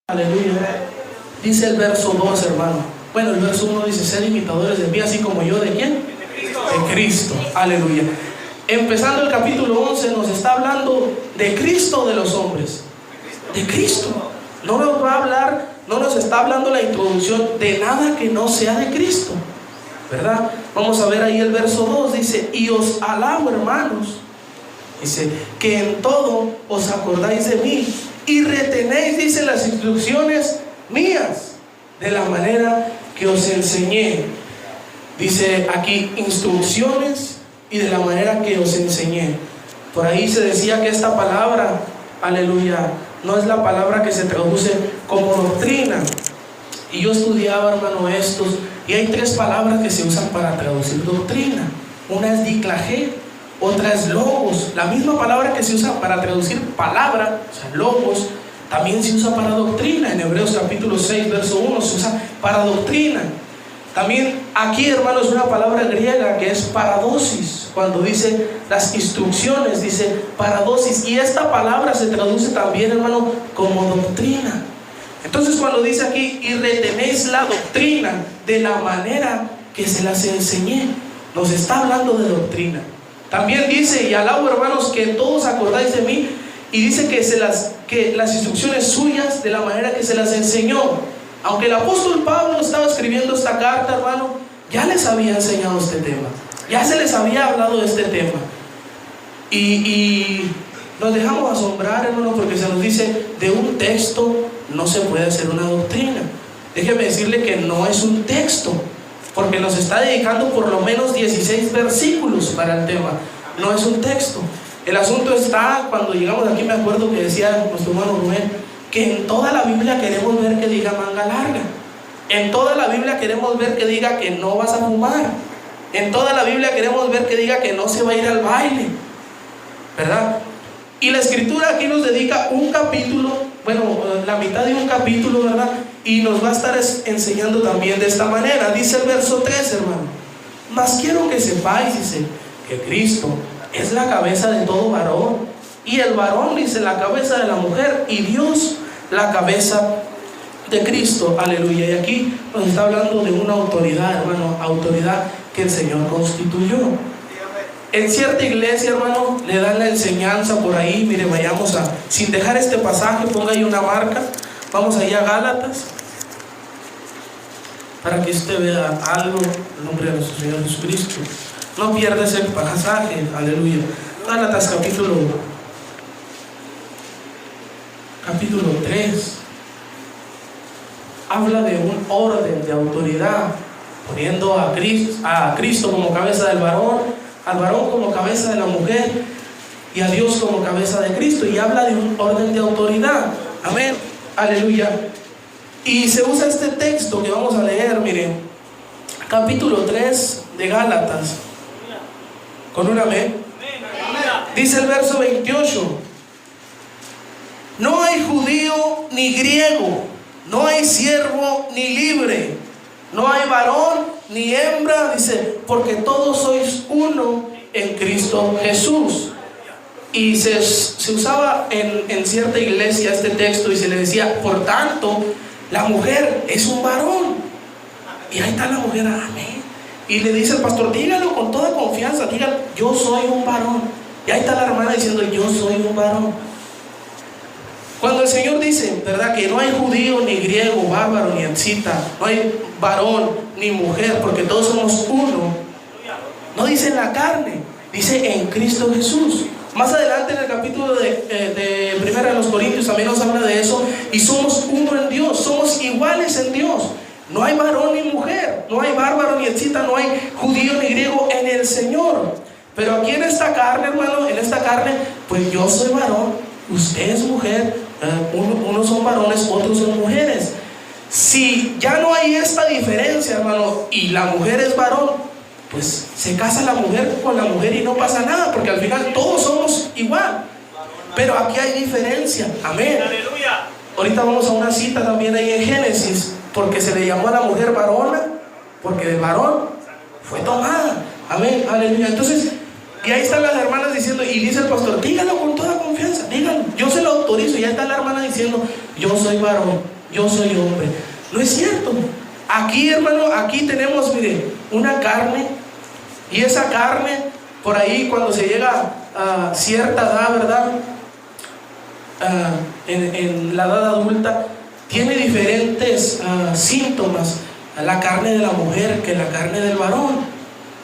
Aleluya. Dice el verso 2, hermano. Bueno, el verso 1 dice: sed imitadores de mí, así como yo, ¿de quién? De Cristo. Aleluya. Empezando el capítulo 11, nos está hablando de Cristo, de los hombres. De Cristo. No nos va a hablar, no nos está hablando la introducción de nada que no sea de Cristo, ¿verdad? Vamos a ver ahí el verso 2, dice: y os alabo, hermanos, dice, que en todo os acordáis de mí y retenéis, dice, las instrucciones mías, de la manera que os enseñé. Dice aquí instrucciones y de la manera que os enseñé. Por ahí se decía que esta palabra, aleluya, no es la palabra que se traduce como doctrina. Y yo estudiaba, hermano, estos, y hay tres palabras que se usan para traducir doctrina. Una es diklagé, otra es logos. La misma palabra que se usa para traducir palabra, o sea, logos, también se usa para doctrina. En Hebreos capítulo 6, verso 1 se usa para doctrina. También aquí, hermano, es una palabra griega que es paradosis. Cuando dice las instrucciones, dice paradosis. Y esta palabra se traduce también, hermano, como doctrina. Entonces cuando dice aquí: y retenéis la doctrina de la manera que se las enseñé, nos está hablando de doctrina. También dice: y alabo, hermanos, que todos acordáis de mí. Y dice que las instrucciones suyas de la manera que se las enseñó. Aunque el apóstol Pablo estaba escribiendo esta carta, hermano, ya les había enseñado este tema, ya se les había hablado de este tema. Y nos dejamos asombrar, hermano, porque se nos dice: de un texto no se puede hacer una doctrina. Déjeme decirle que no es un texto, porque nos está dedicando por lo menos 16 versículos para el tema. No es un texto. El asunto está, cuando llegamos aquí, me acuerdo que decía nuestro hermano Rubén, que en toda la Biblia queremos ver que diga manga larga. En toda la Biblia queremos ver que diga que no vas a fumar. En toda la Biblia queremos ver que diga que no se va a ir al baile, ¿verdad? Y la Escritura aquí nos dedica un capítulo, bueno, la mitad de un capítulo, ¿verdad? Y nos va a estar enseñando también de esta manera. Dice el verso 3, hermano: mas quiero que sepáis, dice, que Cristo es la cabeza de todo varón, y el varón, dice, la cabeza de la mujer, y Dios la cabeza de Cristo. Aleluya. Y aquí nos está hablando de una autoridad, hermano, autoridad que el Señor constituyó. En cierta iglesia, hermano, le dan la enseñanza por ahí. Mire, vayamos a, sin dejar este pasaje, ponga ahí una marca. Vamos allá a Gálatas, para que usted vea algo en nombre de nuestro Señor Jesucristo. No pierda ese pasaje, aleluya. Gálatas capítulo 3 habla de un orden de autoridad, poniendo a Cristo como cabeza del varón, al varón como cabeza de la mujer y a Dios como cabeza de Cristo, y habla de un orden de autoridad. Amén, aleluya. Y se usa este texto que vamos a leer, miren, capítulo 3 de Gálatas, con un amén. Dice el verso 28: no hay judío ni griego, no hay siervo ni libre, no hay varón ni hembra, dice, porque todos sois uno en Cristo Jesús. Y se usaba en cierta iglesia este texto, y se le decía: por tanto, la mujer es un varón. Y ahí está la mujer, amén. Y le dice el pastor: dígalo con toda confianza, dígalo, yo soy un varón. Y ahí está la hermana diciendo: yo soy un varón. Cuando el Señor dice, ¿verdad?, que no hay judío ni griego, bárbaro ni escita, no hay varón ni mujer, porque todos somos uno, no dice en la carne, dice en Cristo Jesús. Más adelante en el capítulo de 1 Corintios también nos habla de eso. Y somos uno en Dios, somos iguales en Dios. No hay varón ni mujer, no hay bárbaro ni escita, no hay judío ni griego en el Señor. Pero aquí en esta carne, hermano, en esta carne, pues yo soy varón, usted es mujer, unos son varones, otros son mujeres. Si ya no hay esta diferencia, hermano, y la mujer es varón, pues se casa la mujer con la mujer y no pasa nada, porque al final todos somos igual. Pero aquí hay diferencia, amén. Ahorita vamos a una cita también ahí en Génesis, porque se le llamó a la mujer varona, porque del varón fue tomada, amén, aleluya. Entonces, y ahí están las hermanas diciendo, y dice el pastor: dígalo con toda confianza, dígalo, yo se lo autorizo. Y ahí está la hermana diciendo: yo soy varón. yo soy hombre. No es cierto. Aquí, hermano, aquí tenemos, mire, una carne, y esa carne, por ahí cuando se llega a cierta edad, ¿verdad? En la edad adulta, tiene diferentes síntomas, la carne de la mujer que la carne del varón.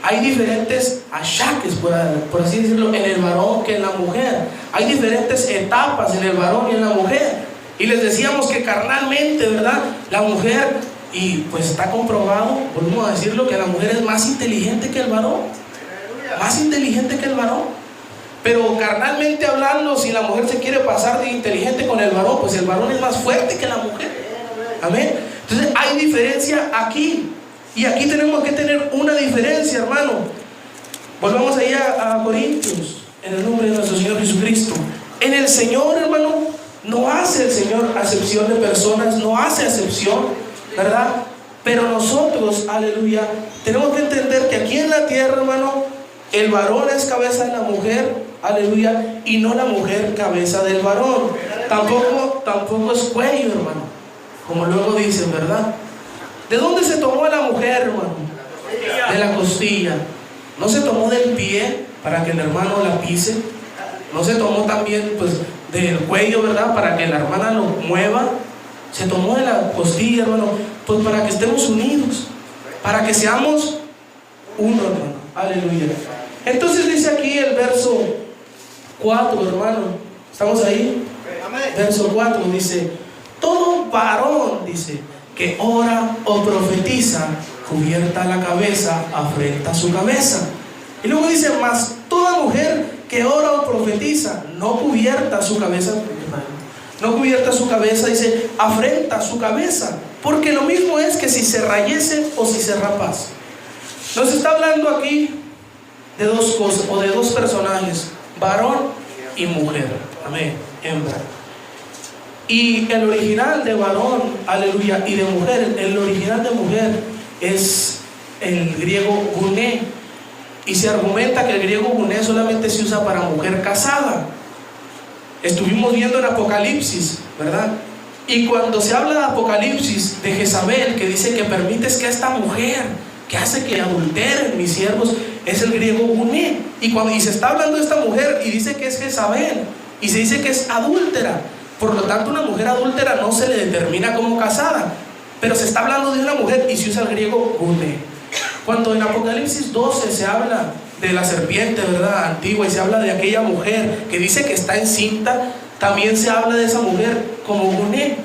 Hay diferentes achaques, por así decirlo, en el varón que en la mujer. Hay diferentes etapas en el varón y en la mujer. Y les decíamos que carnalmente, ¿verdad? La mujer, y pues está comprobado, volvemos a decirlo, que la mujer es más inteligente que el varón. Más inteligente que el varón. Pero carnalmente hablando, si la mujer se quiere pasar de inteligente con el varón, pues el varón es más fuerte que la mujer. Amén. Entonces hay diferencia aquí. Y aquí tenemos que tener una diferencia, hermano. Volvamos ahí a Corintios, en el nombre de nuestro Señor Jesucristo. En el Señor, hermano, no hace el Señor acepción de personas, no hace acepción, ¿verdad? Pero nosotros, aleluya, tenemos que entender que aquí en la tierra, hermano, el varón es cabeza de la mujer, aleluya, y no la mujer cabeza del varón. Tampoco es cuello, hermano, como luego dicen, ¿verdad? ¿De dónde se tomó a la mujer, hermano? De la costilla. No se tomó del pie para que el hermano la pise. No se tomó también, pues, del cuello, ¿verdad? Para que la hermana lo mueva. Se tomó de la costilla, hermano, pues para que estemos unidos, para que seamos uno, hermano. Aleluya. Entonces dice aquí el verso 4, hermano. ¿Estamos ahí? Verso 4 dice: todo varón, dice, que ora o profetiza, cubierta la cabeza, afrenta su cabeza. Y luego dice: mas toda mujer que ora o profetiza, no cubierta su cabeza, no cubierta su cabeza, dice, afrenta su cabeza, porque lo mismo es que si se rayese o si se rapase. Nos está hablando aquí de dos cosas, o de dos personajes, varón y mujer. Amén. Hembra. Y el original de varón, aleluya, y de mujer, el original de mujer es el griego guné. Y se argumenta que el griego guné solamente se usa para mujer casada. Estuvimos viendo en Apocalipsis, ¿verdad? Y cuando se habla de Apocalipsis, de Jezabel, que dice que permites que esta mujer, que hace que adulteren mis siervos, es el griego guné. Y se está hablando de esta mujer y dice que es Jezabel, y se dice que es adúltera. Por lo tanto, una mujer adúltera no se le determina como casada, pero se está hablando de una mujer y se usa el griego guné. Cuando en Apocalipsis 12 se habla de la serpiente, ¿verdad?, antigua, y se habla de aquella mujer que dice que está encinta, también se habla de esa mujer como guné.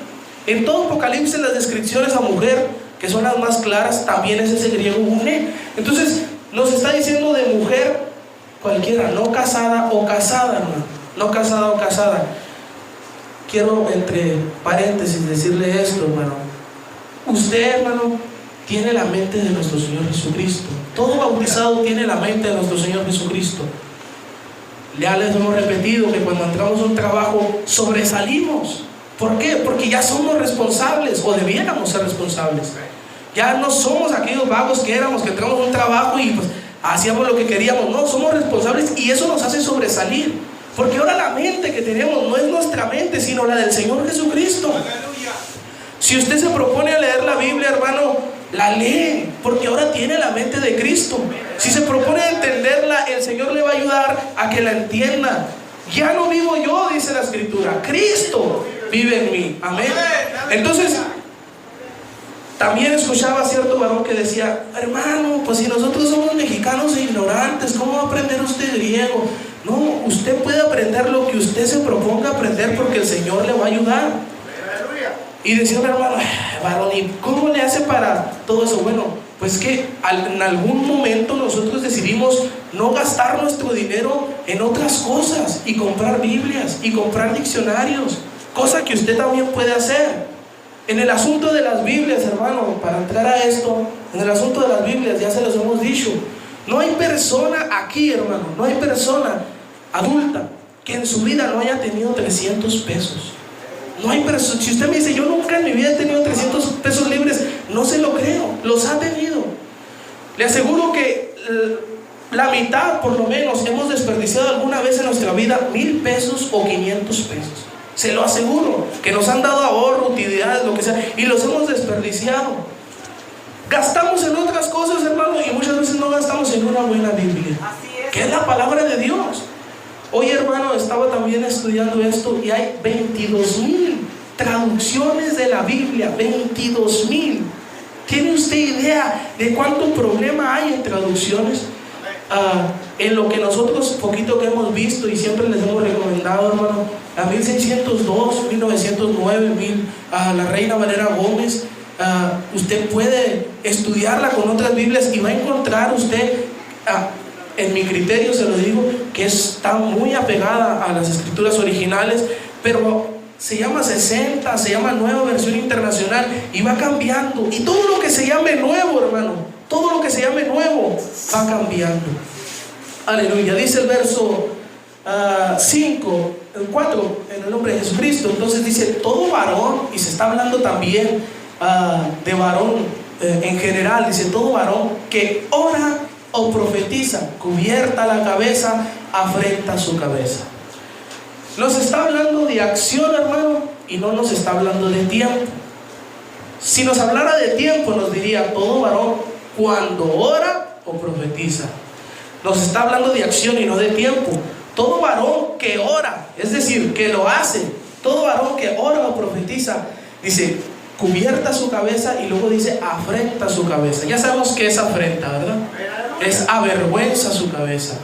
En todo Apocalipsis, las descripciones a mujer, que son las más claras, también es ese griego guné. Entonces nos está diciendo de mujer cualquiera, no casada o casada, hermano, no casada o casada. Quiero entre paréntesis decirle esto, hermano. Usted, hermano, tiene la mente de nuestro Señor Jesucristo. Todo bautizado tiene la mente de nuestro Señor Jesucristo. Ya les hemos repetido que cuando entramos a un trabajo sobresalimos. ¿Por qué? Porque ya somos responsables, o debiéramos ser responsables. Ya no somos aquellos vagos que éramos, que entramos a un trabajo y pues hacíamos lo que queríamos. No, somos responsables, y eso nos hace sobresalir. Porque ahora la mente que tenemos no es nuestra mente, sino la del Señor Jesucristo. Si usted se propone a leer la Biblia, hermano, la lee, porque ahora tiene la mente de Cristo. Si se propone a entenderla, el Señor le va a ayudar a que la entienda. Ya no vivo yo, dice la Escritura, Cristo vive en mí. Amén. Entonces, también escuchaba a cierto varón que decía: hermano, pues si nosotros somos mexicanos e ignorantes, ¿cómo va a aprender usted griego? No, usted puede aprender lo que usted se proponga aprender, porque el Señor le va a ayudar. Y decía un hermano: varón, ¿y cómo le hace para todo eso? Bueno, pues que en algún momento nosotros decidimos no gastar nuestro dinero en otras cosas, y comprar Biblias y comprar diccionarios, cosa que usted también puede hacer. En el asunto de las Biblias, hermano, para entrar a esto, en el asunto de las Biblias, ya se los hemos dicho, no hay persona aquí, hermano, no hay persona adulta que en su vida no haya tenido 300 pesos. No hay persona. Si usted me dice: yo nunca en mi vida he tenido 300 pesos libres, no se lo creo, los ha tenido. Le aseguro que la mitad, por lo menos, hemos desperdiciado alguna vez en nuestra vida 1,000 pesos o 500 pesos. Se lo aseguro, que nos han dado ahorro, utilidades, lo que sea, y los hemos desperdiciado. Gastamos en otras cosas, hermano, y muchas veces no gastamos en una buena Biblia, que es la palabra de Dios. Hoy, hermano, estaba también estudiando esto y hay 22,000 traducciones de la Biblia, 22,000. ¿Tiene usted idea de cuánto problema hay en traducciones? En lo que nosotros poquito que hemos visto y siempre les hemos recomendado, hermano, a 1602, 1909, la Reina Valera Gómez, usted puede estudiarla con otras Biblias y va a encontrar usted, en mi criterio se lo digo, que está muy apegada a las escrituras originales, pero se llama 60, se llama Nueva Versión Internacional y va cambiando. Y todo lo que se llame nuevo, hermano, todo lo que se llame nuevo va cambiando. Aleluya. Dice el verso 4, en el nombre de Jesucristo. Entonces dice, todo varón, y se está hablando también de varón en general, dice, todo varón que ora o profetiza, cubierta la cabeza, afrenta su cabeza. Nos está hablando de acción, hermano, y no nos está hablando de tiempo. Si nos hablara de tiempo, nos diría, todo varón cuando ora o profetiza. Nos está hablando de acción y no de tiempo. Todo varón que ora, es decir, que lo hace, todo varón que ora o profetiza, dice, cubierta su cabeza, y luego dice, afrenta su cabeza. Ya sabemos que es afrenta, ¿verdad? Es avergüenza su cabeza.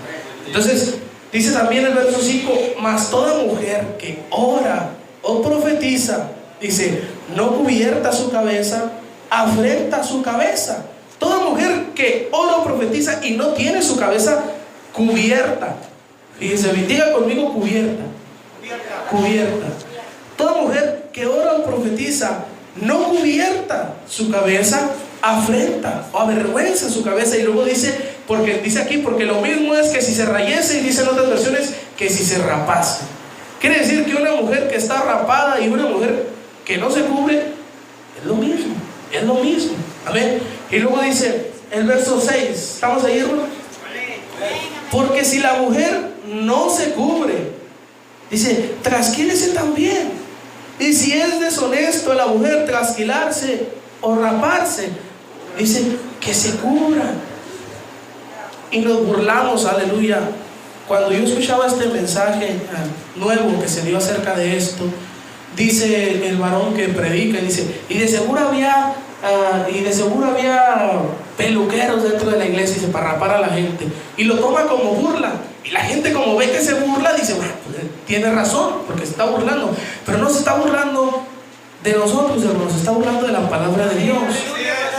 Entonces, dice también el verso 5, mas toda mujer que ora o profetiza, dice, no cubierta su cabeza, afrenta su cabeza. Toda mujer que ora o profetiza y no tiene su cabeza cubierta. Fíjense, diga conmigo, cubierta. Cubierta. Toda mujer que ora o profetiza, no cubierta su cabeza, afrenta o avergüenza su cabeza. Y luego dice, porque dice aquí, porque lo mismo es que si se rayese, y dicen otras versiones, que si se rapase. Quiere decir que una mujer que está rapada y una mujer que no se cubre, es lo mismo, es lo mismo. Amén. Y luego dice el verso 6, ¿estamos ahí, hermano? Porque si la mujer no se cubre, dice, trasquílese también. Y si es deshonesto la mujer trasquilarse o raparse, dice, que se cubra. Y nos burlamos, aleluya. Cuando yo escuchaba este mensaje nuevo que se dio acerca de esto, dice el varón que predica, dice, y de seguro había peluqueros dentro de la iglesia, dice, para rapar a la gente, y lo toma como burla. Y la gente, como ve que se burla, dice, bueno, pues, tiene razón, porque se está burlando. Pero no se está burlando de nosotros, hermano, se está burlando de la palabra de Dios.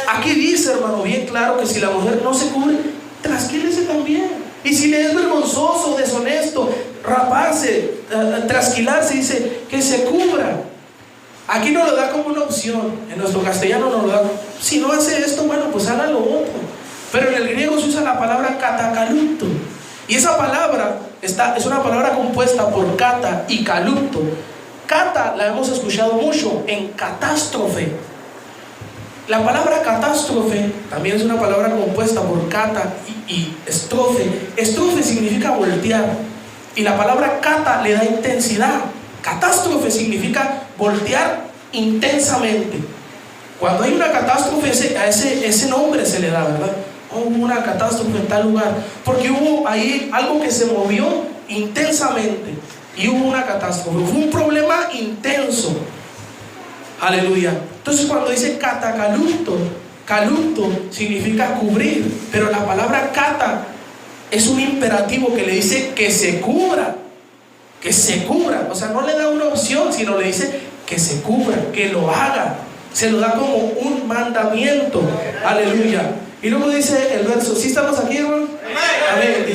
Aquí dice, hermano, bien claro, que si la mujer no se cubre, trasquílese también. Y si le es vergonzoso, deshonesto, raparse, trasquilarse, dice, que se cubra. Aquí no lo da como una opción. En nuestro castellano no lo da. Si no hace esto, bueno, pues haga lo otro. Pero en el griego se usa la palabra katakalupto. Y esa palabra es una palabra compuesta por kata y kalupto. Kata la hemos escuchado mucho en catástrofe. La palabra catástrofe también es una palabra compuesta por kata y estrofe. Estrofe significa voltear, y la palabra kata le da intensidad. Catástrofe significa voltear intensamente. Cuando hay una catástrofe, a ese nombre se le da, ¿verdad? Hubo una catástrofe en tal lugar, porque hubo ahí algo que se movió intensamente y hubo una catástrofe, fue un problema intenso. Aleluya. Entonces, cuando dice katakalupto, kalupto significa cubrir, pero la palabra kata es un imperativo que le dice que se cubra. Que se cubra, o sea, no le da una opción, sino le dice que se cubra, que lo haga. Se lo da como un mandamiento. Aleluya. Y luego dice el verso, ¿sí estamos aquí, hermano? Amén.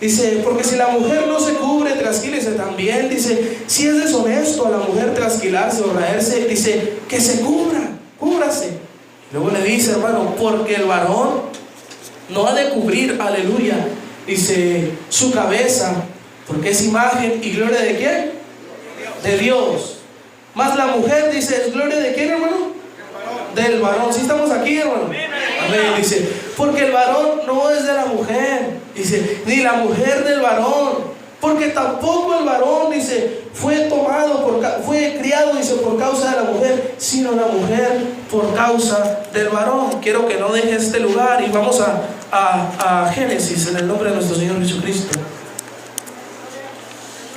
Dice, porque si la mujer no se cubre, trasquílese también. Dice, si es deshonesto a la mujer trasquilarse o raerse, dice, que se cubra, cúbrase. Luego le dice, hermano, porque el varón no ha de cubrir, aleluya, dice, su cabeza, porque es imagen y gloria de ¿quién? De Dios. Más la mujer, dice, ¿es gloria de quién, hermano? Del varón. ¿Sí estamos aquí, hermano? Amén. Dice, porque el varón no es de la mujer, dice, ni la mujer del varón, Porque tampoco el varón, dice, fue criado, dice, por causa de la mujer, sino la mujer por causa del varón. Quiero que no deje este lugar y vamos a Génesis, en el nombre de nuestro Señor Jesucristo.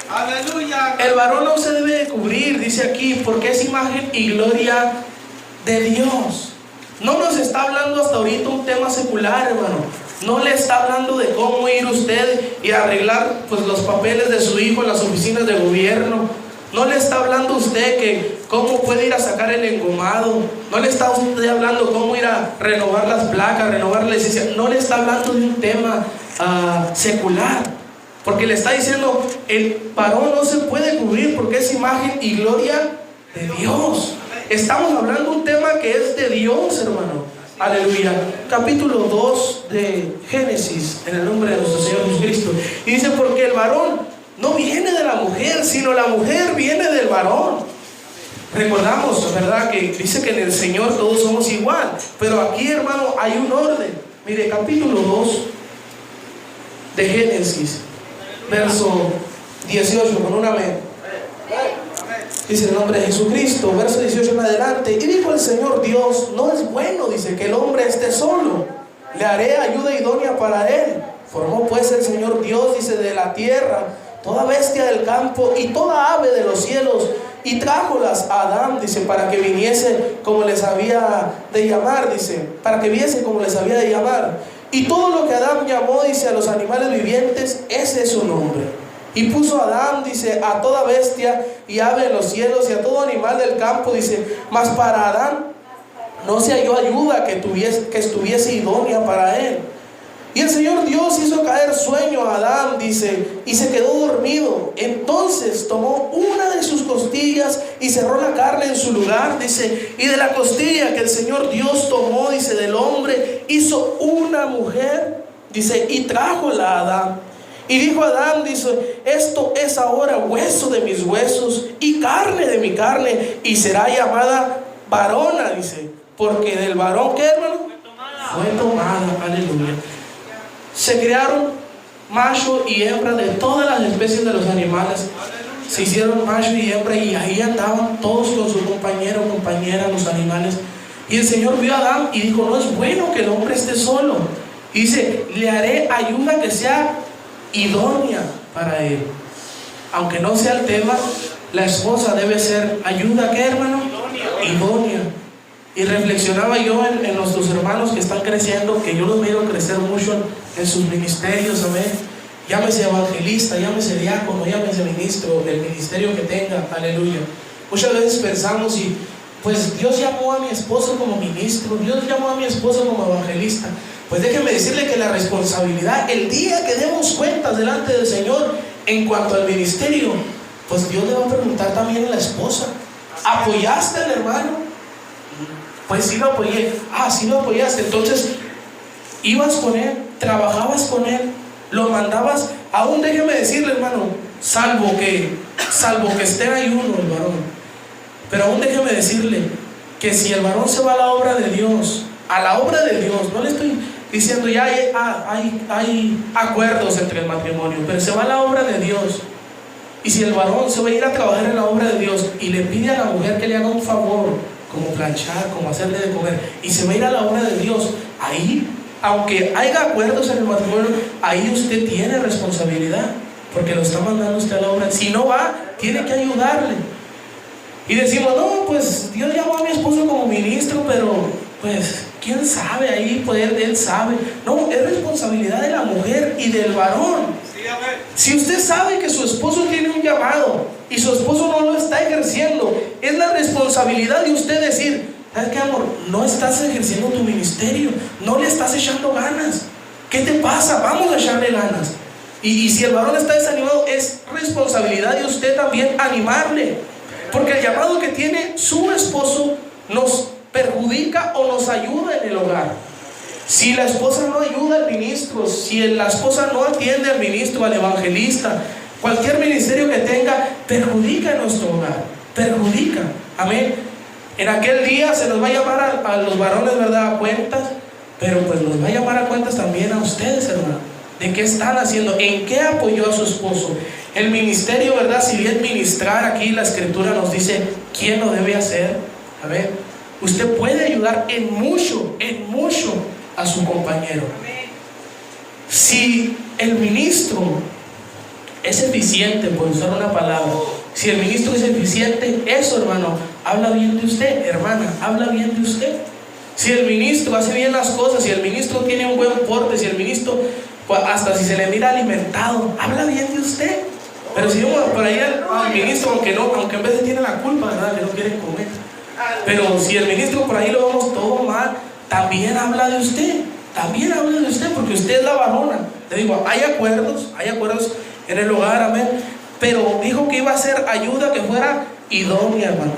Aleluya. El varón no se debe de cubrir, dice aquí, porque es imagen y gloria de Dios. No nos está hablando hasta ahorita un tema secular, hermano. No le está hablando de cómo ir usted y arreglar pues los papeles de su hijo en las oficinas de gobierno. No le está hablando usted que cómo puede ir a sacar el engomado. No le está usted hablando cómo ir a renovar las placas, renovar la licencia. No le está hablando de un tema secular. Porque le está diciendo, el varón no se puede cubrir porque es imagen y gloria de Dios. Estamos hablando de un tema que es de Dios, hermano. Aleluya. Capítulo 2 de Génesis, en el nombre de nuestro Señor Jesucristo. Y dice, porque el varón no viene de la mujer, sino la mujer viene del varón. Recordamos, ¿verdad?, que dice que en el Señor todos somos igual. Pero aquí, hermano, hay un orden. Mire, capítulo 2 de Génesis, verso 18, con un amén. Dice el nombre de Jesucristo, verso 18 en adelante. Y dijo el Señor Dios, no es bueno, dice, que el hombre esté solo. Le haré ayuda idónea para él. Formó pues el Señor Dios, dice, de la tierra toda bestia del campo y toda ave de los cielos, y trájolas a Adán, dice, para que viniese como les había de llamar, dice, para que viese como les había de llamar. Y todo lo que Adán llamó, dice, a los animales vivientes, ese es su nombre. Y puso Adán, dice, a toda bestia y ave en los cielos y a todo animal del campo, dice, mas para Adán no se halló ayuda que estuviese idónea para él. Y el Señor Dios hizo caer sueño a Adán, dice, y se quedó dormido. Entonces tomó una de sus costillas y cerró la carne en su lugar, dice, y de la costilla que el Señor Dios tomó, dice, del hombre, hizo una mujer, dice, y trájola a Adán. Y dijo Adán, dice, esto es ahora hueso de mis huesos y carne de mi carne, y será llamada varona, dice, porque del varón, ¿qué, hermano? Fue tomada, aleluya. Se crearon macho y hembra de todas las especies de los animales. Se hicieron macho y hembra y ahí andaban todos con su compañero o compañera, los animales. Y el Señor vio a Adán y dijo, no es bueno que el hombre esté solo. Y dice, le haré ayuda que sea idónea para él. Aunque no sea el tema, la esposa debe ser ayuda, ¿qué, hermano? Idónea. Y reflexionaba yo en nuestros hermanos que están creciendo, que yo los veo crecer mucho en sus ministerios, amén. Llámese evangelista, llámese diácono, llámese ministro, el ministerio que tenga, aleluya. Muchas veces pensamos, y pues Dios llamó a mi esposo como ministro, Dios llamó a mi esposo como evangelista. Pues déjenme decirle que la responsabilidad, el día que demos cuentas delante del Señor en cuanto al ministerio, pues Dios le va a preguntar también a la esposa, ¿apoyaste al hermano? Pues sí lo apoyé. Sí lo apoyaste. Entonces ibas con él, trabajabas con él, lo mandabas. Aún déjeme decirle, hermano, salvo que esté en ayuno el varón, pero aún déjeme decirle que si el varón se va a la obra de Dios, no le estoy diciendo ya hay acuerdos entre el matrimonio, pero se va a la obra de Dios. Y si el varón se va a ir a trabajar en la obra de Dios y le pide a la mujer que le haga un favor, como planchar, como hacerle de comer, y se va a ir a la obra de Dios, ahí, aunque haya acuerdos en el matrimonio, ahí usted tiene responsabilidad, porque lo está mandando usted a la obra. Si no va, tiene que ayudarle. Y decimos, no, pues Dios llamó a mi esposo como ministro, pero pues quién sabe, ahí pues él sabe. No, es responsabilidad de la mujer y del varón. Si usted sabe que su esposo tiene un llamado y su esposo no lo está ejerciendo, es la responsabilidad de usted decir, ¿sabes qué, amor? No estás ejerciendo tu ministerio, no le estás echando ganas. ¿Qué te pasa? Vamos a echarle ganas. Y si el varón está desanimado, es responsabilidad de usted también animarle, porque el llamado que tiene su esposo nos perjudica o nos ayuda en el hogar. Si la esposa no ayuda al ministro, si la esposa no atiende al ministro, al evangelista, cualquier ministerio que tenga, perjudica en nuestro hogar, perjudica, amén. En aquel día se nos va a llamar a los varones, ¿verdad?, a cuentas, pero pues nos va a llamar a cuentas también a ustedes, hermano, de qué están haciendo, en qué apoyó a su esposo, El ministerio, ¿verdad? Si bien ministrar, aquí la escritura nos dice quién lo debe hacer. A ver, usted puede ayudar en mucho a su compañero. Si el ministro es eficiente, por usar una palabra, si el ministro es eficiente, eso, hermano, habla bien de usted, hermana, habla bien de usted. Si el ministro hace bien las cosas, si el ministro tiene un buen porte, si el ministro, hasta si se le mira alimentado, habla bien de usted. Pero si vemos por ahí al ministro, aunque en vez de tiene la culpa, ¿verdad?, que no quiere comer, pero si el ministro por ahí lo vemos todo mal, también habla de usted, porque usted es la varona. Le digo, hay acuerdos en el hogar, amén, pero dijo que iba a ser ayuda que fuera idónea, hermano.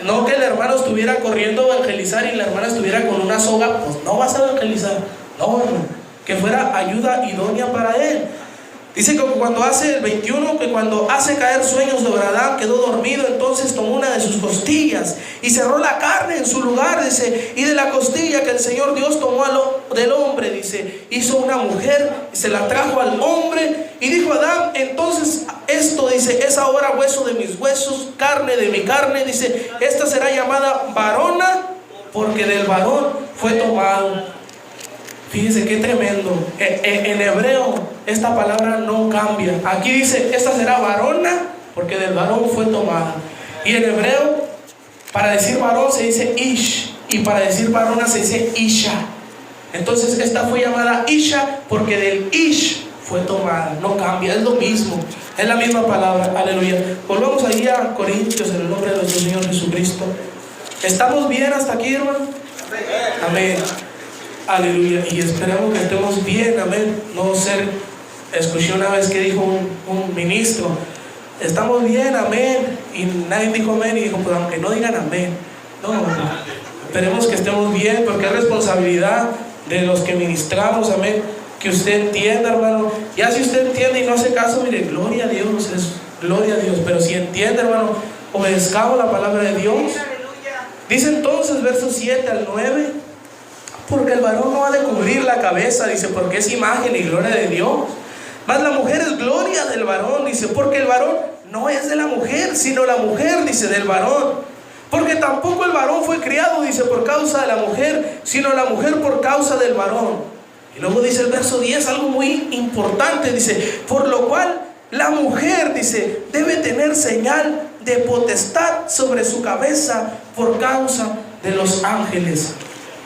No que el hermano estuviera corriendo a evangelizar y la hermana estuviera con una soga, pues no vas a evangelizar. No, hermano, que fuera ayuda idónea para él. Dice que cuando hace el 21, que cuando hace caer sueños sobre Adán, quedó dormido, entonces tomó una de sus costillas y cerró la carne en su lugar, dice, y de la costilla que el Señor Dios tomó del hombre, dice, hizo una mujer, se la trajo al hombre, y dijo Adán, entonces esto, dice, es ahora hueso de mis huesos, carne de mi carne, dice, esta será llamada varona, porque del varón fue tomado. Fíjense qué tremendo. En hebreo esta palabra no cambia. Aquí dice, esta será varona, porque del varón fue tomada. Y en hebreo, para decir varón se dice ish, y para decir varona se dice isha. Entonces esta fue llamada isha porque del ish fue tomada. No cambia, es lo mismo, es la misma palabra. Aleluya. Volvamos ahí a Corintios en el nombre de nuestro Señor Jesucristo. ¿Estamos bien hasta aquí, hermano? Amén. Aleluya, y esperamos que estemos bien, amén. Escuché una vez que dijo un ministro, estamos bien, amén, y nadie dijo amén, y dijo, pues aunque no digan amén, no, esperemos que estemos bien, porque es responsabilidad de los que ministramos, amén, que usted entienda, hermano. Ya si usted entiende y no hace caso, mire, gloria a Dios, gloria a Dios, pero si entiende, hermano, obedezcamos la palabra de Dios. Dice entonces, versos 7 al 9, porque el varón no ha de cubrir la cabeza, dice, porque es imagen y gloria de Dios. Mas la mujer es gloria del varón, dice, porque el varón no es de la mujer, sino la mujer, dice, del varón. Porque tampoco el varón fue criado, dice, por causa de la mujer, sino la mujer por causa del varón. Y luego dice el verso 10, algo muy importante, dice, por lo cual la mujer, dice, debe tener señal de potestad sobre su cabeza por causa de los ángeles.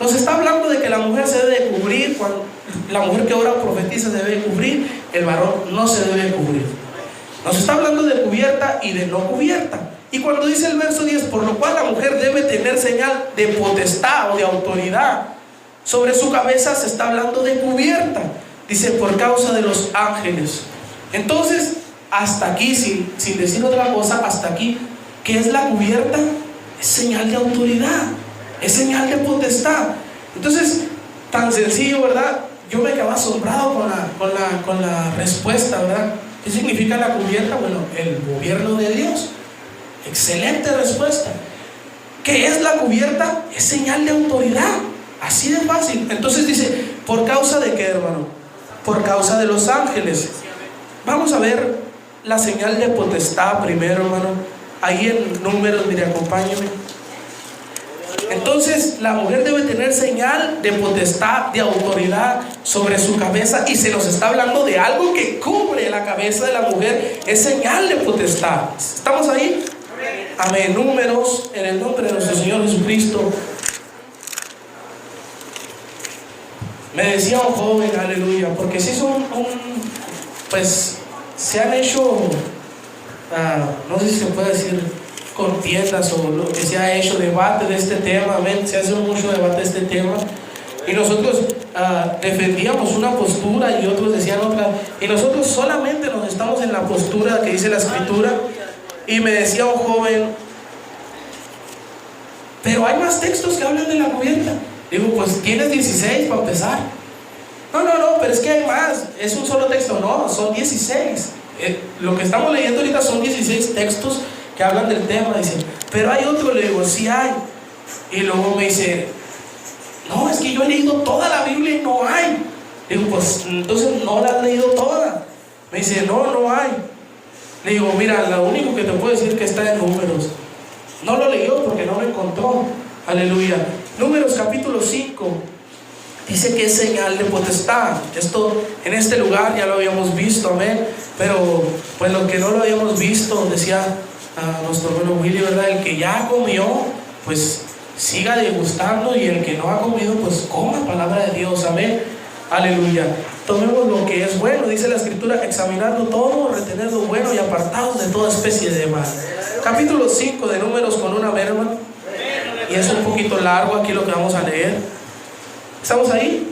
Nos está hablando de que la mujer se debe cubrir, cuando la mujer que ahora profetiza se debe cubrir, el varón no se debe cubrir. Nos está hablando de cubierta y de no cubierta. Y cuando dice el verso 10, por lo cual la mujer debe tener señal de potestad o de autoridad sobre su cabeza, se está hablando de cubierta. Dice, por causa de los ángeles. Entonces, hasta aquí, sin decir otra cosa, hasta aquí, ¿qué es la cubierta? Es señal de autoridad. Es señal de potestad. Entonces, tan sencillo, ¿verdad? Yo me quedaba asombrado con la respuesta, ¿verdad? ¿Qué significa la cubierta? Bueno, el gobierno de Dios. Excelente respuesta. ¿Qué es la cubierta? Es señal de autoridad. Así de fácil. Entonces dice, ¿por causa de qué, hermano? Por causa de los ángeles. Vamos a ver la señal de potestad primero, hermano. Ahí en Números, mire, acompáñeme. Entonces la mujer debe tener señal de potestad, de autoridad sobre su cabeza, y se nos está hablando de algo que cubre la cabeza de la mujer. Es señal de potestad. ¿Estamos ahí? Amén. Números, en el nombre de nuestro Señor Jesucristo. Me decía un joven, aleluya, porque si son pues se han hecho, no sé si se puede decir contiendas o lo que se ha hecho, debate de este tema, amén. Se hace mucho debate de este tema, y nosotros defendíamos una postura y otros decían otra, y nosotros solamente nos estamos en la postura que dice la Escritura. Y me decía un joven, pero hay más textos que hablan de la cubierta. Digo, pues tienes 16 para empezar. No, pero es que hay más, es un solo texto. No, son 16. Lo que estamos leyendo ahorita son 16 textos que hablan del tema. Dice, pero hay otro. Le digo, sí hay. Y luego me dice, no, es que yo he leído toda la Biblia y no hay. Digo, pues entonces no la has leído toda. Me dice, no hay. Le digo, mira, lo único que te puedo decir que está en Números. No lo leyó porque no lo encontró. Aleluya. Números capítulo 5 dice que es señal de potestad. Esto en este lugar ya lo habíamos visto, amén. Pero pues lo que no lo habíamos visto, decía nuestro hermano Willy, ¿verdad? El que ya comió, pues siga degustando, y el que no ha comido, pues coma palabra de Dios, amén. Aleluya. Tomemos lo que es bueno, dice la escritura, examinando todo, retener lo bueno y apartados de toda especie de mal. Capítulo 5 de Números con una merma, y es un poquito largo aquí lo que vamos a leer. ¿Estamos ahí?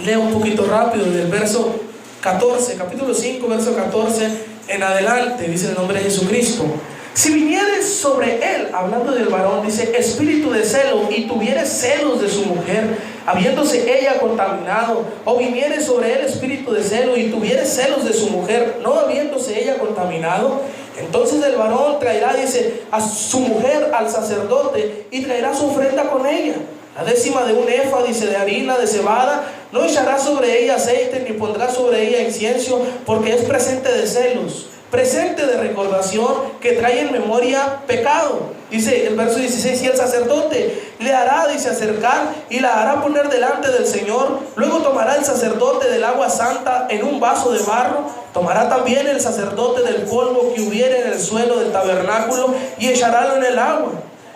Leo un poquito rápido del verso 14, capítulo 5, verso 14 en adelante, dice el nombre de Jesucristo. Si vinieres sobre él, hablando del varón, dice, espíritu de celo, y tuvieres celos de su mujer, habiéndose ella contaminado, o vinieres sobre él espíritu de celo, y tuvieres celos de su mujer, no habiéndose ella contaminado, entonces el varón traerá, dice, a su mujer al sacerdote, y traerá su ofrenda con ella. La décima de un efa, dice, de harina de cebada, no echará sobre ella aceite, ni pondrá sobre ella incienso, porque es presente de celos, presente de recordación, que trae en memoria pecado. Dice el verso 16, y el sacerdote le hará, dice, acercar, y la hará poner delante del Señor. Luego tomará el sacerdote del agua santa en un vaso de barro. Tomará también el sacerdote del polvo que hubiere en el suelo del tabernáculo, y echarálo en el agua.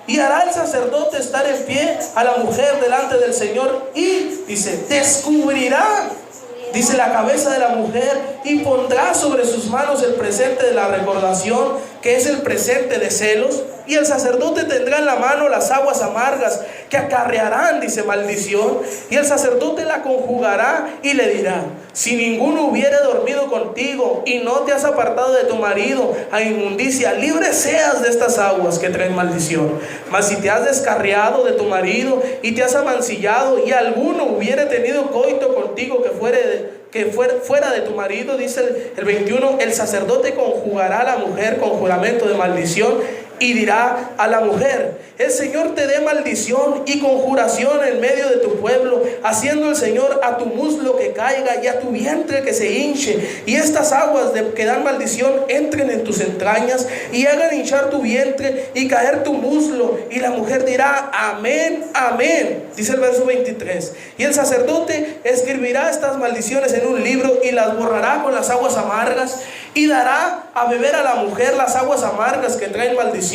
Y hará el sacerdote estar en pie a la mujer delante del Señor, y, dice, descubrirá, dice, la cabeza de la mujer, y pondrá sobre sus manos el presente de la recordación, que es el presente de celos. Y el sacerdote tendrá en la mano las aguas amargas que acarrearán, dice, maldición. Y el sacerdote la conjugará y le dirá: si ninguno hubiere dormido contigo y no te has apartado de tu marido a inmundicia, libre seas de estas aguas que traen maldición. Mas si te has descarriado de tu marido y te has amancillado, y alguno hubiere tenido coito contigo fuera de tu marido, dice el 21, el sacerdote conjugará a la mujer con juramento de maldición, y dirá a la mujer: el Señor te dé maldición y conjuración en medio de tu pueblo, haciendo el Señor a tu muslo que caiga y a tu vientre que se hinche, y estas aguas que dan maldición entren en tus entrañas y hagan hinchar tu vientre y caer tu muslo. Y la mujer dirá: amén, amén, dice el verso 23. Y el sacerdote escribirá estas maldiciones en un libro y las borrará con las aguas amargas, y dará a beber a la mujer las aguas amargas que traen maldición.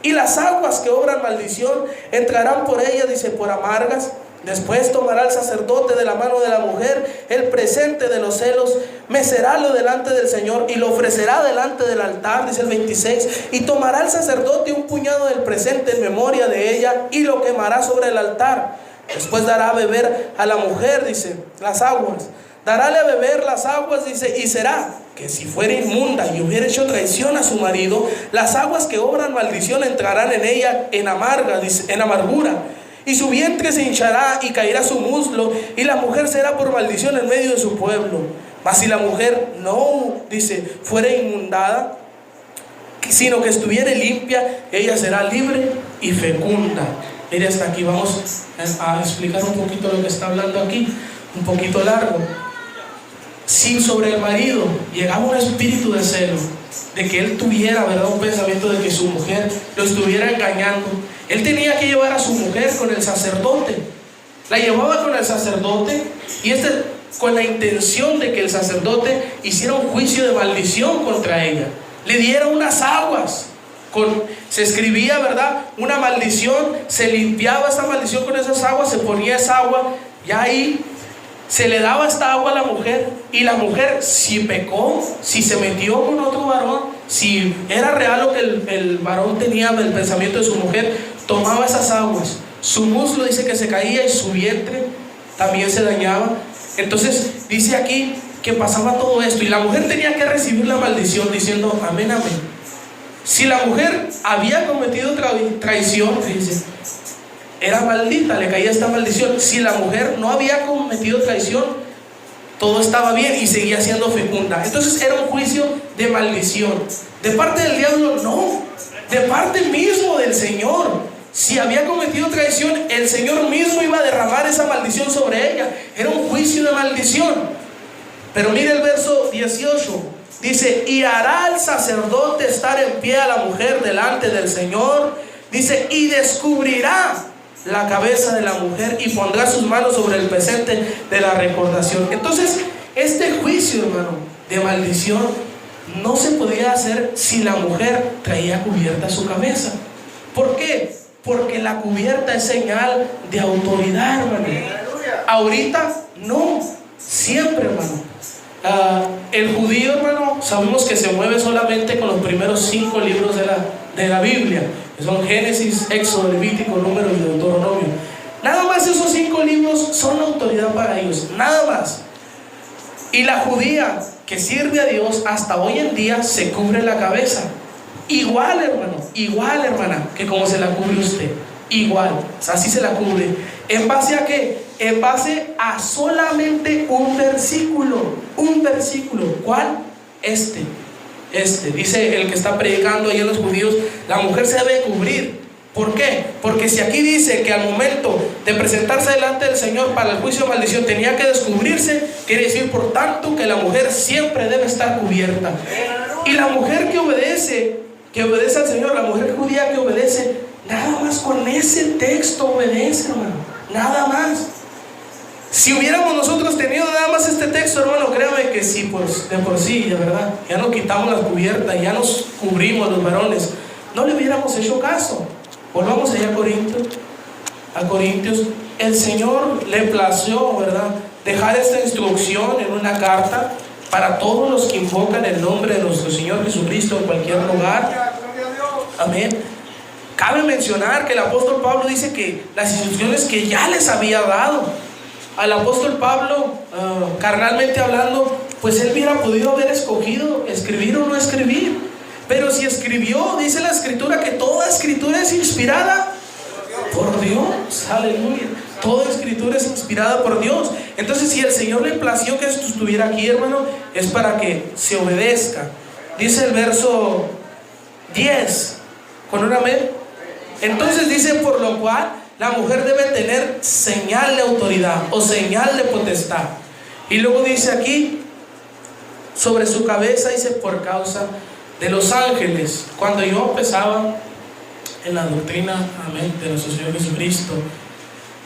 Y las aguas que obran maldición entrarán por ella, dice, por amargas. Después tomará el sacerdote de la mano de la mujer el presente de los celos, mecerálo delante del Señor y lo ofrecerá delante del altar, dice el 26. Y tomará el sacerdote un puñado del presente en memoria de ella y lo quemará sobre el altar. Después dará a beber a la mujer, dice, las aguas. Darále a beber las aguas, dice, y será que si fuera inmunda y hubiera hecho traición a su marido, las aguas que obran maldición entrarán en ella en amargura, y su vientre se hinchará y caerá su muslo, y la mujer será por maldición en medio de su pueblo. Mas si la mujer no, dice, fuera inmundada, sino que estuviere limpia, ella será libre y fecunda. Mire, hasta aquí vamos a explicar un poquito lo que está hablando aquí, un poquito largo. Si sobre el marido llegaba un espíritu de celo, de que él tuviera, ¿verdad?, un pensamiento de que su mujer lo estuviera engañando, él tenía que llevar a su mujer con el sacerdote. La llevaba con el sacerdote, y con la intención de que el sacerdote hiciera un juicio de maldición contra ella, le diera unas aguas. Se escribía, ¿verdad?, una maldición, se limpiaba esa maldición con esas aguas, se ponía esa agua, y ahí se le daba esta agua a la mujer, y la mujer, si pecó, si se metió con otro varón, si era real lo que el varón tenía, el pensamiento de su mujer, tomaba esas aguas, su muslo dice que se caía y su vientre también se dañaba. Entonces dice aquí que pasaba todo esto, y la mujer tenía que recibir la maldición diciendo: amén, amén. Si la mujer había cometido traición, dice, era maldita, le caía esta maldición. Si la mujer no había cometido traición, todo estaba bien y seguía siendo fecunda. Entonces era un juicio de maldición. ¿De parte del diablo? No, de parte mismo del Señor. Si había cometido traición, el Señor mismo iba a derramar esa maldición sobre ella. Era un juicio de maldición. Pero mire el verso 18. Dice, y hará el sacerdote estar en pie a la mujer delante del Señor. Dice, y descubrirá la cabeza de la mujer y pondrá sus manos sobre el presente de la recordación. Entonces, este juicio, hermano, de maldición no se podía hacer si la mujer traía cubierta su cabeza. ¿Por qué? Porque la cubierta es señal de autoridad, hermano. Ahorita no, siempre, hermano. El judío, hermano, sabemos que se mueve solamente con los primeros 5 libros de la Biblia, que son Génesis, Éxodo, Levítico, Número y Deuteronomio. Nada más esos 5 libros son autoridad para ellos, nada más. Y la judía que sirve a Dios hasta hoy en día se cubre la cabeza. Igual, hermano, igual, hermana, que como se la cubre usted. Igual, así se la cubre. ¿En base a qué? En base a solamente un versículo. Un versículo. ¿Cuál? Este. Dice el que está predicando ahí en los judíos, la mujer se debe cubrir. ¿Por qué? Porque si aquí dice que al momento de presentarse delante del Señor para el juicio de maldición tenía que descubrirse, quiere decir por tanto que la mujer siempre debe estar cubierta. Y la mujer que obedece al Señor, la mujer judía que obedece, nada más con ese texto obedece, hermano, nada más. Si hubiéramos nosotros tenido nada más este texto, hermano, créame que sí, pues de por sí, de verdad, ya nos quitamos la cubierta, ya nos cubrimos los varones, no le hubiéramos hecho caso. Volvamos allá a Corintios. El Señor le plació, ¿verdad?, dejar esta instrucción en una carta para todos los que invocan el nombre de nuestro Señor Jesucristo en cualquier lugar. Amén. Cabe mencionar que el apóstol Pablo dice que las instrucciones que ya les había dado al apóstol Pablo, carnalmente hablando, pues él hubiera podido haber escogido escribir o no escribir. Pero si escribió, dice la escritura que toda escritura es inspirada por Dios. Aleluya. Toda escritura es inspirada por Dios. Entonces, si el Señor le plació que esto estuviera aquí, hermano, es para que se obedezca. Dice el verso 10, con un amén. Entonces dice, por lo cual la mujer debe tener señal de autoridad o señal de potestad. Y luego dice aquí, sobre su cabeza, dice, por causa de los ángeles. Cuando yo empezaba en la doctrina, amén, de nuestro Señor Jesucristo,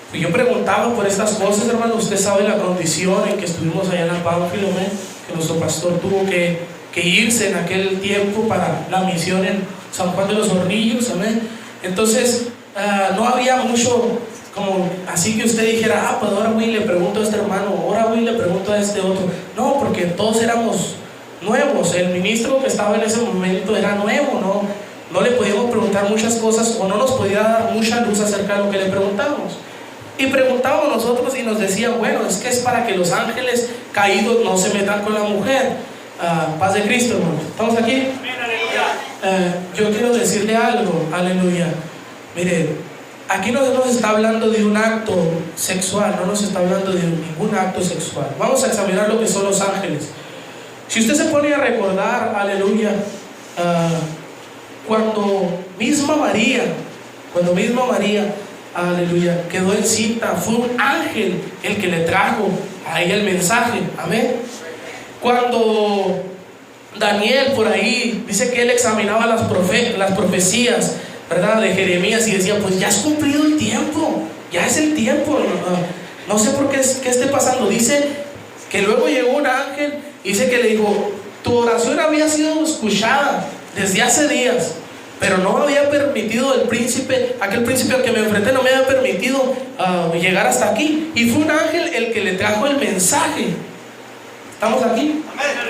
pues yo preguntaba por estas cosas, hermano. Usted sabe la condición en que estuvimos allá en la Pánfilo, amén, que nuestro pastor tuvo que irse en aquel tiempo para la misión en San Juan de los Hornillos, amén. Entonces no había mucho como así que usted dijera, pues ahora voy y le pregunto a este hermano, ahora voy y le pregunto a este otro. No, porque todos éramos nuevos. El ministro que estaba en ese momento era nuevo, no le podíamos preguntar muchas cosas, o no nos podía dar mucha luz acerca de lo que le preguntábamos. Y preguntábamos nosotros y nos decían, bueno, es que es para que los ángeles caídos no se metan con la mujer. Paz de Cristo, hermano. ¿Estamos aquí? Yo quiero decirle algo, aleluya. Mire, aquí no nos está hablando de un acto sexual, no nos está hablando de ningún acto sexual. Vamos a examinar lo que son los ángeles. Si usted se pone a recordar, aleluya, cuando misma María, aleluya, quedó encinta, fue un ángel el que le trajo a ella el mensaje, amén. Cuando Daniel por ahí dice que él examinaba las profecías, ¿verdad?, de Jeremías, y decía, pues ya has cumplido el tiempo, ya es el tiempo, no sé por qué esté pasando. Dice que luego llegó un ángel, dice que le dijo, tu oración había sido escuchada desde hace días, pero no me había permitido aquel príncipe al que me enfrenté, no me había permitido llegar hasta aquí. Y fue un ángel el que le trajo el mensaje. ¿Estamos aquí?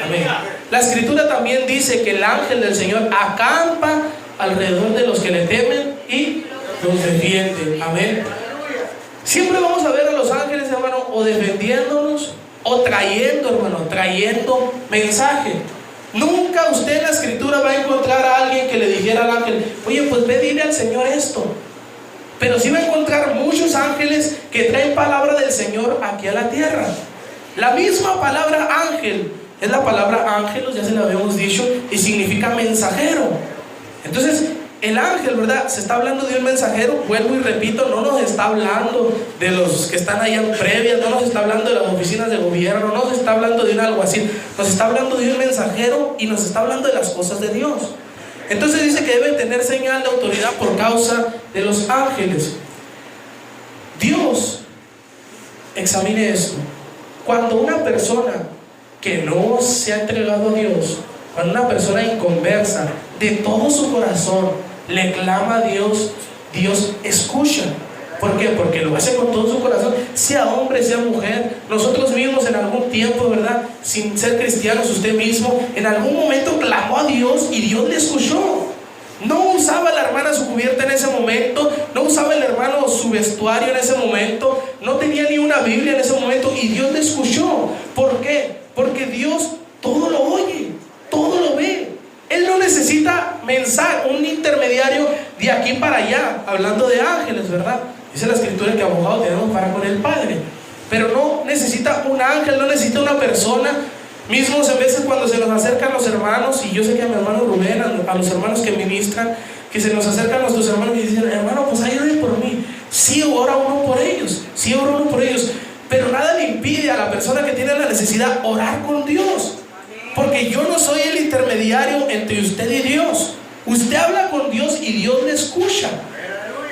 Amén. La escritura también dice que el ángel del Señor acampa alrededor de los que le temen y los defiende. Amén. Siempre vamos a ver a los ángeles, hermano, o defendiéndonos o trayendo mensaje. Nunca usted en la escritura va a encontrar a alguien que le dijera al ángel, oye, pues ve, dile al Señor esto. Pero sí va a encontrar muchos ángeles que traen palabra del Señor aquí a la tierra. La misma palabra ángel es la palabra ángelos, ya se la habíamos dicho, y significa mensajero. Entonces, el ángel, ¿verdad? Se está hablando de un mensajero, vuelvo y repito, no nos está hablando de los que están allá en previa, no nos está hablando de las oficinas de gobierno, no nos está hablando de un alguacil, nos está hablando de un mensajero y nos está hablando de las cosas de Dios. Entonces dice que debe tener señal de autoridad por causa de los ángeles. Dios, examine esto, cuando una persona que no se ha entregado a Dios, cuando una persona inconversa de todo su corazón le clama a Dios, Dios escucha. ¿Por qué? Porque lo hace con todo su corazón, sea hombre, sea mujer. Nosotros mismos en algún tiempo, ¿verdad? Sin ser cristianos, usted mismo en algún momento clamó a Dios y Dios le escuchó. No usaba la hermana su cubierta en ese momento, no usaba el hermano su vestuario en ese momento, no tenía ni una Biblia en ese momento y Dios le escuchó. ¿Por qué? Porque Dios todo lo oye, todo lo ve. Él no necesita mensaje, un intermediario de aquí para allá, hablando de ángeles, ¿verdad? Dice la escritura que abogado tenemos para con el Padre. Pero no necesita un ángel, no necesita una persona. Mismos a veces cuando se nos acercan los hermanos, y yo sé que a mi hermano Rubén, a los hermanos que ministran, que se nos acercan nuestros hermanos y dicen, hermano, pues ahí oren por mí. Sí, ora uno por ellos, sí, ora uno por ellos. Pero nada le impide a la persona que tiene la necesidad orar con Dios. Porque yo no soy el intermediario entre usted y Dios. Usted habla con Dios y Dios le escucha.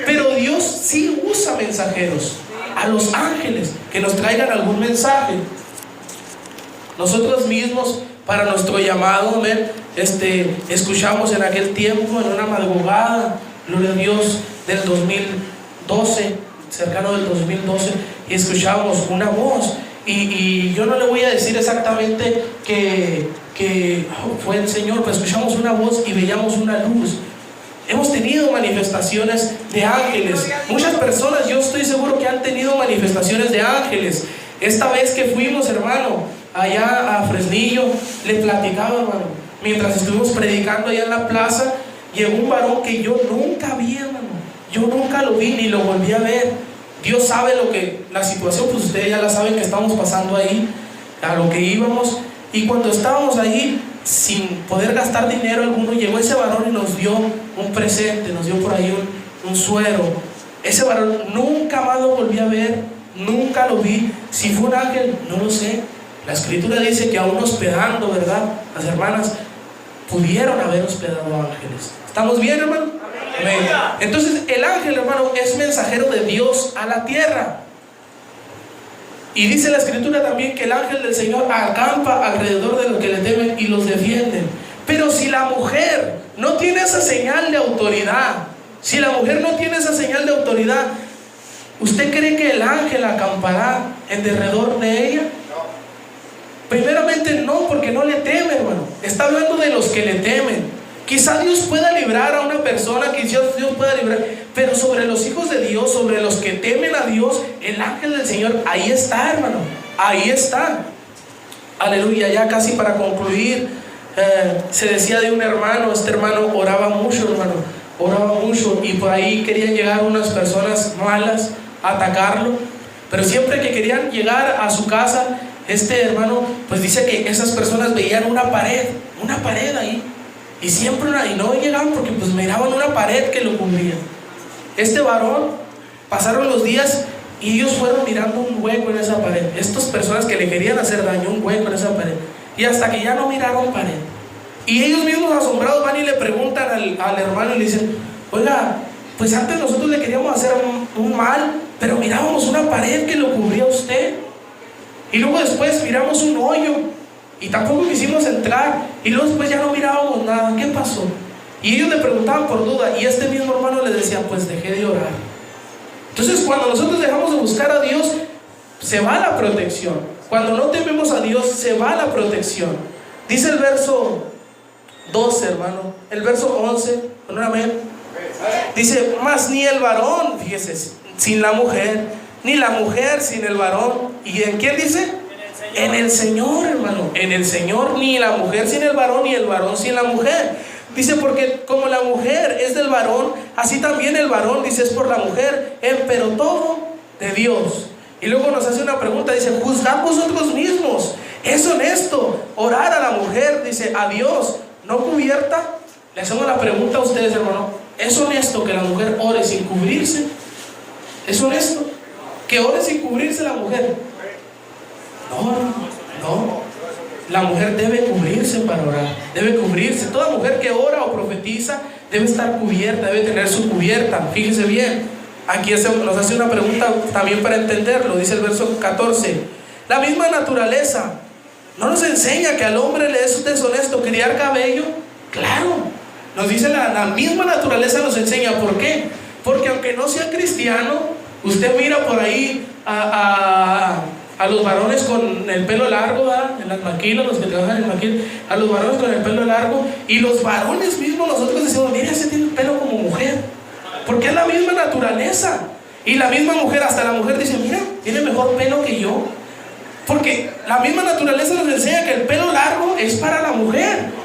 Pero Dios sí usa mensajeros, a los ángeles, que nos traigan algún mensaje. Nosotros mismos, para nuestro llamado, escuchamos en aquel tiempo, en una madrugada, gloria a Dios, del 2012, cercano del 2012, y escuchamos una voz. Y yo no le voy a decir exactamente que fue el Señor, pero escuchamos una voz y veíamos una luz. Hemos tenido manifestaciones de ángeles. Muchas personas, yo estoy seguro que han tenido manifestaciones de ángeles. Esta vez que fuimos, hermano, allá a Fresnillo, le platicaba, hermano, mientras estuvimos predicando allá en la plaza, llegó un varón que yo nunca vi, hermano. Yo nunca lo vi ni lo volví a ver. Dios sabe la situación, pues ustedes ya la saben que estamos pasando ahí, a lo que íbamos. Y cuando estábamos ahí, sin poder gastar dinero alguno, llegó ese varón y nos dio un presente, nos dio por ahí un suero. Ese varón nunca más lo volví a ver, nunca lo vi. Si fue un ángel, no lo sé. La escritura dice que aún hospedando, ¿verdad? Las hermanas pudieron haber hospedado ángeles. ¿Estamos bien, hermano? Amén. Entonces el ángel, hermano, es mensajero de Dios a la tierra. Y dice la escritura también que el ángel del Señor acampa alrededor de los que le temen y los defienden. Pero si la mujer no tiene esa señal de autoridad, si la mujer no tiene esa señal de autoridad, ¿usted cree que el ángel acampará en derredor de ella? Primeramente no, porque no le teme, hermano. Está hablando de los que le temen. Quizá Dios pueda librar a una persona, quizá Dios pueda librar, pero sobre los hijos de Dios, sobre los que temen a Dios, el ángel del Señor, ahí está, hermano, ahí está. Aleluya. Ya casi para concluir, se decía de un hermano, este hermano oraba mucho, hermano, oraba mucho, y por ahí querían llegar unas personas malas a atacarlo, pero siempre que querían llegar a su casa, este hermano, pues dice que esas personas veían una pared ahí. Y siempre y no llegaban porque pues miraban una pared que lo cubría. Este varón, pasaron los días y ellos fueron mirando un hueco en esa pared. Estas personas que le querían hacer daño, un hueco en esa pared. Y hasta que ya no miraron pared. Y ellos mismos asombrados van y le preguntan al hermano y le dicen, oiga, pues antes nosotros le queríamos hacer un mal, pero mirábamos una pared que lo cubría a usted. Y luego después miramos un hoyo y tampoco quisimos entrar, y luego después ya no mirábamos nada. ¿Qué pasó? Y ellos le preguntaban por duda, y este mismo hermano le decía, pues dejé de orar. Entonces cuando nosotros dejamos de buscar a Dios, se va la protección. Cuando no tememos a Dios, se va la protección. Dice el verso 12, hermano, el verso 11, con un amén. Dice, mas ni el varón, fíjese, sin la mujer, ni la mujer sin el varón. ¿Y en quién dice? En el Señor, hermano. En el Señor, ni la mujer sin el varón, ni el varón sin la mujer. Dice, porque como la mujer es del varón, así también el varón, dice, es por la mujer, pero todo de Dios. Y luego nos hace una pregunta, dice, juzgad vosotros mismos. ¿Es honesto orar a la mujer, dice, a Dios, no cubierta? Le hacemos la pregunta a ustedes, hermano, ¿Es honesto que la mujer ore sin cubrirse? ¿Es honesto que ore sin cubrirse la mujer? No. La mujer debe cubrirse para orar, debe cubrirse. Toda mujer que ora o profetiza debe estar cubierta, debe tener su cubierta. Fíjese bien, aquí nos hace una pregunta también para entenderlo. Dice el verso 14: la misma naturaleza ¿no nos enseña que al hombre le es deshonesto criar cabello? Claro, nos dice la misma naturaleza, nos enseña. ¿Por qué? Porque aunque no sea cristiano, usted mira por ahí a los varones con el pelo largo, ¿verdad? En las maquilas, los que trabajan en maquilas, a los varones con el pelo largo, y los varones mismos nosotros decimos: mira, ese tiene el pelo como mujer, porque es la misma naturaleza. Y la misma mujer, hasta la mujer dice: mira, tiene mejor pelo que yo, porque la misma naturaleza nos enseña que el pelo largo es para la mujer.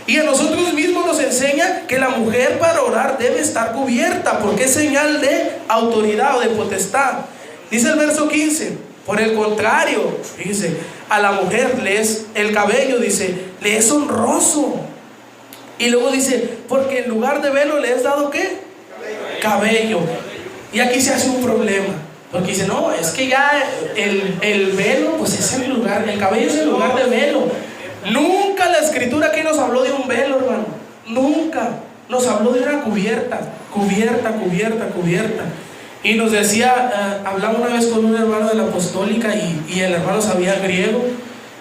Y a nosotros mismos nos enseña que la mujer para orar debe estar cubierta, porque es señal de autoridad o de potestad. Dice el verso 15: por el contrario, fíjese, a la mujer le es el cabello, dice, le es honroso. Y luego dice: porque en lugar de velo le es dado ¿qué? Cabello. Y aquí se hace un problema, porque dice: no, es que ya el velo, pues es el lugar, el cabello es el lugar de velo. Nunca la escritura aquí nos habló de un velo, hermano. Nunca. Nos habló de una cubierta. Y nos decía, hablaba una vez con un hermano de la apostólica, y el hermano sabía griego,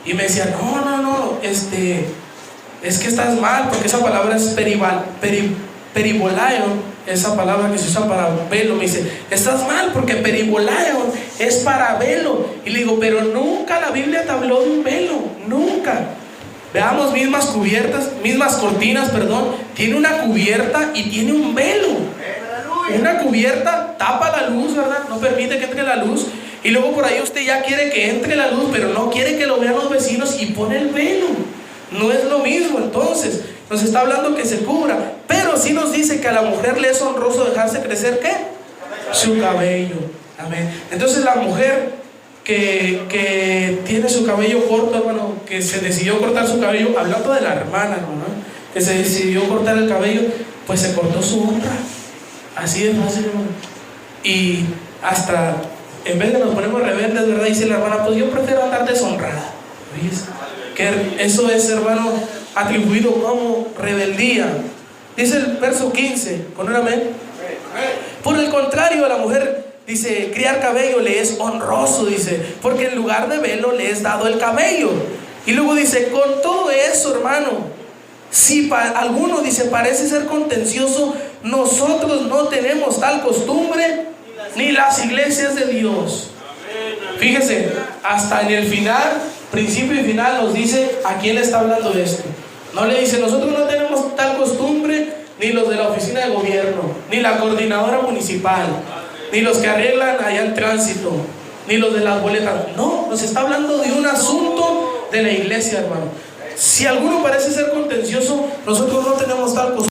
y me decía: no, es que estás mal, porque esa palabra es peribolaio, esa palabra que se usa para velo. Me dice: estás mal, porque peribolaio es para velo. Y le digo: pero nunca la Biblia te habló de un velo, nunca. Veamos, mismas cubiertas, mismas cortinas, tiene una cubierta y tiene un velo. Una cubierta tapa la luz, ¿verdad? No permite que entre la luz. Y luego por ahí usted ya quiere que entre la luz, pero no quiere que lo vean los vecinos, y pone el velo. No es lo mismo. Entonces nos está hablando que se cubra, pero sí nos dice que a la mujer le es honroso dejarse crecer ¿qué? Su cabello. Amén. Entonces la mujer que tiene su cabello corto, hermano, que se decidió cortar su cabello, hablando de la hermana, hermano, que se decidió cortar el cabello, pues se cortó su honra. Así de fácil, hermano. Y hasta, en vez de nos ponemos rebeldes, ¿verdad? Dice la hermana: pues yo prefiero andar deshonrada. ¿Ves? Que eso es, hermano, atribuido como rebeldía. Dice el verso 15, con un amén. Por el contrario, a la mujer, dice, criar cabello le es honroso, dice, porque en lugar de velo le es dado el cabello. Y luego dice: con todo eso, hermano, si alguno dice parece ser contencioso, nosotros no tenemos tal costumbre, ni las iglesias de Dios. Fíjese, hasta en el final, principio y final, nos dice a quién le está hablando esto. No le dice: nosotros no tenemos tal costumbre, ni los de la oficina de gobierno, ni la coordinadora municipal, ni los que arreglan allá el tránsito, ni los de las boletas. No, nos está hablando de un asunto de la iglesia, hermano. Si alguno parece ser contencioso, nosotros no tenemos tal costumbre.